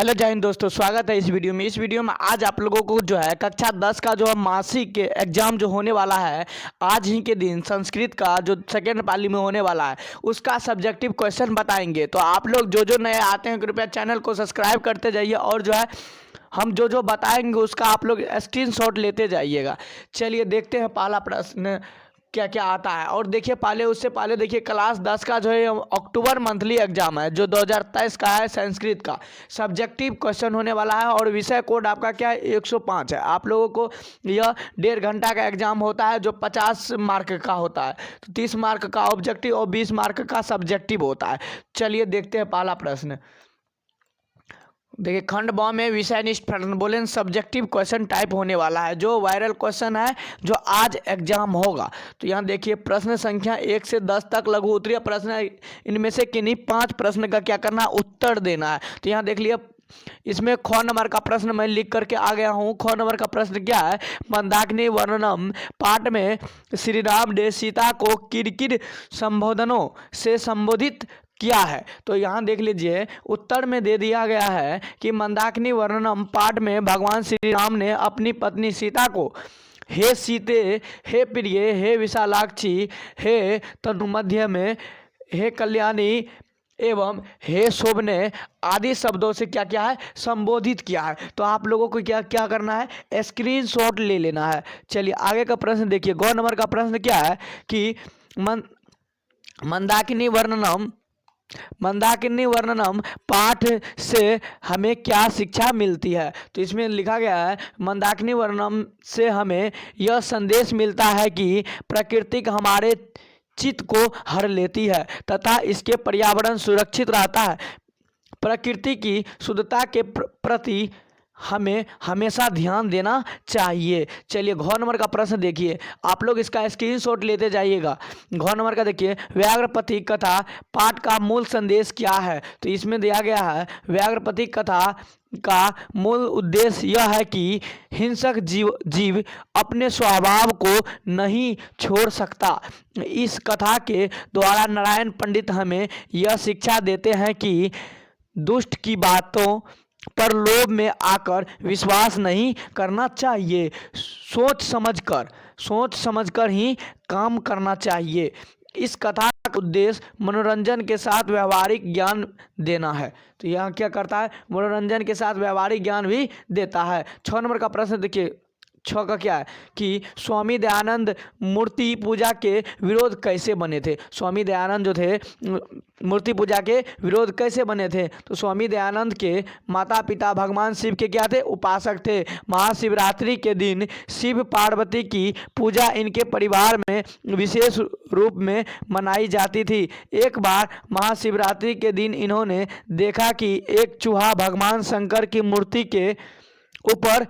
Hello जय हिंद दोस्तों, स्वागत है इस वीडियो में। आज आप लोगों को जो है कक्षा 10 का जो है मासिक एग्जाम जो होने वाला है आज ही के दिन, संस्कृत का जो सेकेंड पाली में होने वाला है उसका सब्जेक्टिव क्वेश्चन बताएंगे। तो आप लोग जो नए आते हैं कृपया चैनल को सब्सक्राइब करते जाइए और जो है हम जो बताएंगे उसका आप लोग स्क्रीनशॉट लेते जाइएगा। चलिए देखते हैं पहला प्रश्न क्या क्या आता है। और देखिए उससे पहले देखिए क्लास 10 का जो है अक्टूबर मंथली एग्जाम है जो 2023 का है, संस्कृत का सब्जेक्टिव क्वेश्चन होने वाला है और विषय कोड आपका क्या है 105 है। आप लोगों को यह 1.5 घंटा का एग्जाम होता है जो 50 मार्क का होता है। तो 30 मार्क का ऑब्जेक्टिव और 20 मार्क का सब्जेक्टिव होता है। चलिए देखते हैं पहला प्रश्न। देखिए खंड ब में विषयनिष्ठ प्रश्न बोले सब्जेक्टिव क्वेश्चन टाइप होने वाला है जो वायरल क्वेश्चन है जो आज एग्जाम होगा। तो यहाँ देखिए प्रश्न संख्या 1 से 10 तक लघु उत्तरीय प्रश्न है। इनमें से किन्हीं 5 प्रश्न का क्या करना है, उत्तर देना है। तो यहाँ देख लिया इसमें ख नंबर का प्रश्न मैं लिख करके आ गया हूँ। ख नंबर का प्रश्न क्या है, मंदाकिनी वर्णनम पाठ में श्री राम ने सीता को किरकिर संबोधनों से संबोधित किया है। तो यहाँ देख लीजिए उत्तर में दे दिया गया है कि मंदाकिनी वर्णनम पाठ में भगवान श्री राम ने अपनी पत्नी सीता को हे सीते, हे प्रिय, हे विशालाक्षी, हे तनुमध्य में, हे कल्याणी एवं हे शोभने आदि शब्दों से क्या क्या है, संबोधित किया है। तो आप लोगों को क्या क्या करना है, स्क्रीनशॉट ले लेना है। चलिए आगे का प्रश्न देखिए। ग नंबर का प्रश्न क्या है कि मंदाकिनी वर्णनम पाठ से हमें क्या शिक्षा मिलती है। तो इसमें लिखा गया है मंदाकिनी वर्णनम से हमें यह संदेश मिलता है कि प्रकृति हमारे चित्त को हर लेती है तथा इसके पर्यावरण सुरक्षित रहता है। प्रकृति की शुद्धता के प्रति हमें हमेशा ध्यान देना चाहिए। चलिए घ नंबर का प्रश्न देखिए, आप लोग इसका स्क्रीनशॉट लेते जाइएगा। घ नंबर का देखिए व्याघ्रपति कथा पाठ का मूल संदेश क्या है। तो इसमें दिया गया है व्याघ्रपति कथा का मूल उद्देश्य यह है कि हिंसक जीव अपने स्वभाव को नहीं छोड़ सकता। इस कथा के द्वारा नारायण पंडित हमें यह शिक्षा देते हैं कि दुष्ट की बातों पर लोभ में आकर विश्वास नहीं करना चाहिए। सोच समझकर ही काम करना चाहिए। इस कथा का उद्देश्य मनोरंजन के साथ व्यवहारिक ज्ञान देना है। तो यहाँ क्या करता है, मनोरंजन के साथ व्यवहारिक ज्ञान भी देता है। 6 नंबर का प्रश्न देखिए, 6 का क्या है कि स्वामी दयानंद मूर्ति पूजा के विरोध कैसे बने थे। स्वामी दयानंद जो थे मूर्ति पूजा के विरोध कैसे बने थे। तो स्वामी दयानंद के माता पिता भगवान शिव के क्या थे, उपासक थे। महाशिवरात्रि के दिन शिव पार्वती की पूजा इनके परिवार में विशेष रूप में मनाई जाती थी। एक बार महाशिवरात्रि के दिन इन्होंने देखा कि एक चूहा भगवान शंकर की मूर्ति के ऊपर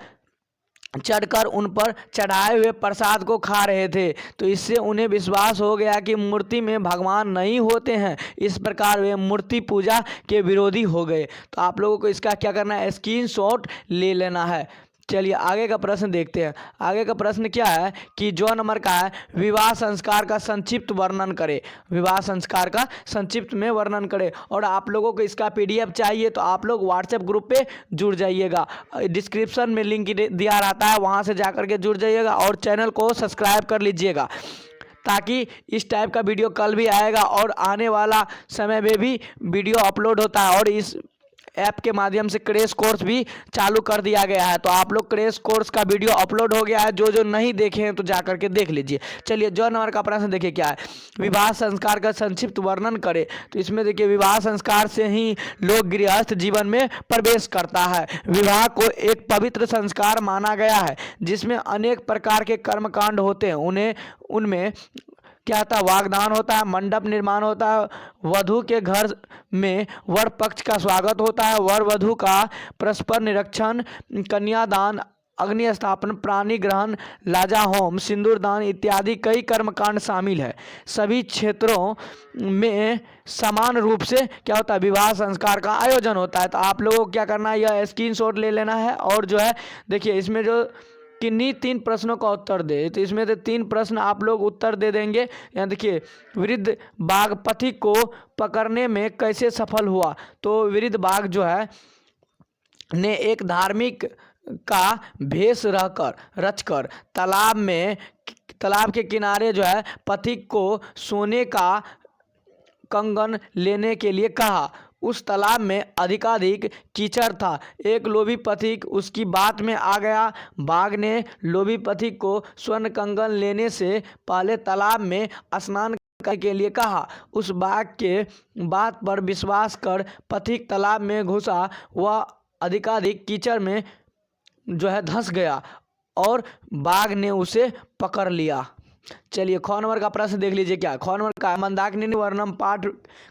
चढ़कर उन पर चढ़ाए हुए प्रसाद को खा रहे थे। तो इससे उन्हें विश्वास हो गया कि मूर्ति में भगवान नहीं होते हैं। इस प्रकार वे मूर्ति पूजा के विरोधी हो गए। तो आप लोगों को इसका क्या करना है, स्क्रीनशॉट ले लेना है। चलिए आगे का प्रश्न देखते हैं। आगे का प्रश्न क्या है कि जो नंबर का है विवाह संस्कार का संक्षिप्त वर्णन करे। विवाह संस्कार का संक्षिप्त में वर्णन करे। और आप लोगों को इसका PDF चाहिए तो आप लोग व्हाट्सएप ग्रुप पे जुड़ जाइएगा। डिस्क्रिप्शन में लिंक दिया रहता है, वहाँ से जा करके जुड़ जाइएगा और चैनल को सब्सक्राइब कर लीजिएगा ताकि इस टाइप का वीडियो कल भी आएगा और आने वाला समय में भी वीडियो अपलोड होता है। और इस ऐप के माध्यम से क्रैश कोर्स भी चालू कर दिया गया है। तो आप लोग क्रैश कोर्स का वीडियो अपलोड हो गया है, जो नहीं देखे हैं तो जा करके देख लीजिए। चलिए जो नंबर का प्रश्न देखिए क्या है, विवाह संस्कार का संक्षिप्त वर्णन करें। तो इसमें देखिए विवाह संस्कार से ही लोग गृहस्थ जीवन में प्रवेश करता है। विवाह को एक पवित्र संस्कार माना गया है जिसमें अनेक प्रकार के कर्मकांड होते हैं। उनमें क्या होता है, वागदान होता है, मंडप निर्माण होता है, वधू के घर में वर पक्ष का स्वागत होता है, वर वधू का परस्पर निरीक्षण, कन्यादान, अग्नि स्थापन, प्राणी ग्रहण, लाजा होम, सिंदूर दान इत्यादि कई कर्मकांड शामिल है। सभी क्षेत्रों में समान रूप से क्या होता है, विवाह संस्कार का आयोजन होता है। तो आप लोगों को क्या करना है, यह स्क्रीनशॉट ले लेना है। और जो है देखिए इसमें जो किन्हीं 3 प्रश्नों का उत्तर दे। तो इसमें से 3 प्रश्न आप लोग उत्तर दे देंगे। यहाँ देखिए वृद्ध बाघ पथिक को पकड़ने में कैसे सफल हुआ। तो वृद्ध बाघ जो है ने एक धार्मिक का भेष रचकर तालाब के किनारे जो है पथिक को सोने का कंगन लेने के लिए कहा। उस तालाब में अधिकाधिक कीचड़ था। एक लोभी पथिक उसकी बात में आ गया। बाघ ने लोभी पथिक को स्वर्ण कंगन लेने से पहले तालाब में स्नान करने के लिए कहा। उस बाघ के बात पर विश्वास कर पथिक तालाब में घुसा। वह अधिकाधिक कीचड़ में जो है धंस गया और बाघ ने उसे पकड़ लिया। चलिए ख नंबर का प्रश्न देख लीजिए। क्या ख नंबर का मंदाकिनी वर्णम पाठ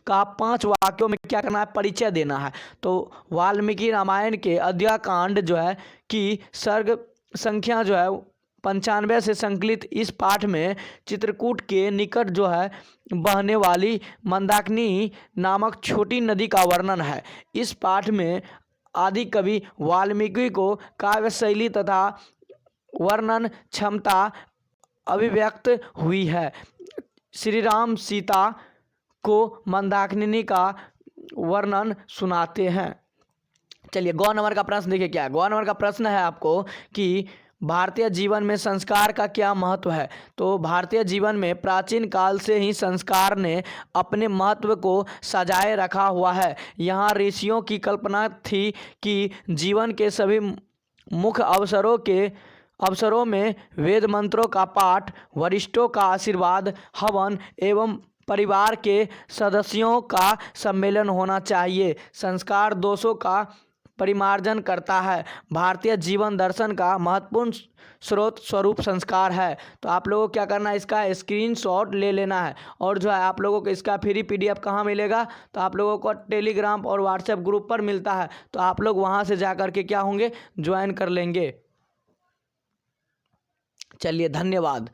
का 5 वाक्यों में क्या करना है, परिचय देना है। तो वाल्मीकि रामायण के अयोध्याकांड जो है कि सर्ग संख्या जो है 95 से संकलित इस पाठ में चित्रकूट के निकट जो है बहने वाली मंदाकिनी नामक छोटी नदी का वर्णन है। इस पाठ में आदि कवि वाल्मीकि को काव्य शैली तथा वर्णन क्षमता अभिव्यक्त हुई है। श्री राम सीता को मंदाकिनी का वर्णन सुनाते हैं। चलिए गौ नंबर का प्रश्न देखिए। क्या है गौ नंबर का प्रश्न है आपको कि भारतीय जीवन में संस्कार का क्या महत्व है। तो भारतीय जीवन में प्राचीन काल से ही संस्कार ने अपने महत्व को सजाए रखा हुआ है। यहाँ ऋषियों की कल्पना थी कि जीवन के सभी मुख्य अवसरों में वेद मंत्रों का पाठ, वरिष्ठों का आशीर्वाद, हवन एवं परिवार के सदस्यों का सम्मेलन होना चाहिए। संस्कार दोषों का परिमार्जन करता है। भारतीय जीवन दर्शन का महत्वपूर्ण स्रोत स्वरूप संस्कार है। तो आप लोगों को क्या करना है, इसका स्क्रीनशॉट ले लेना है। और जो है आप लोगों को इसका फ्री PDF कहाँ मिलेगा, तो आप लोगों को टेलीग्राम और व्हाट्सएप ग्रुप पर मिलता है। तो आप लोग वहाँ से जा कर के क्या होंगे, ज्वाइन कर लेंगे। चलिए धन्यवाद।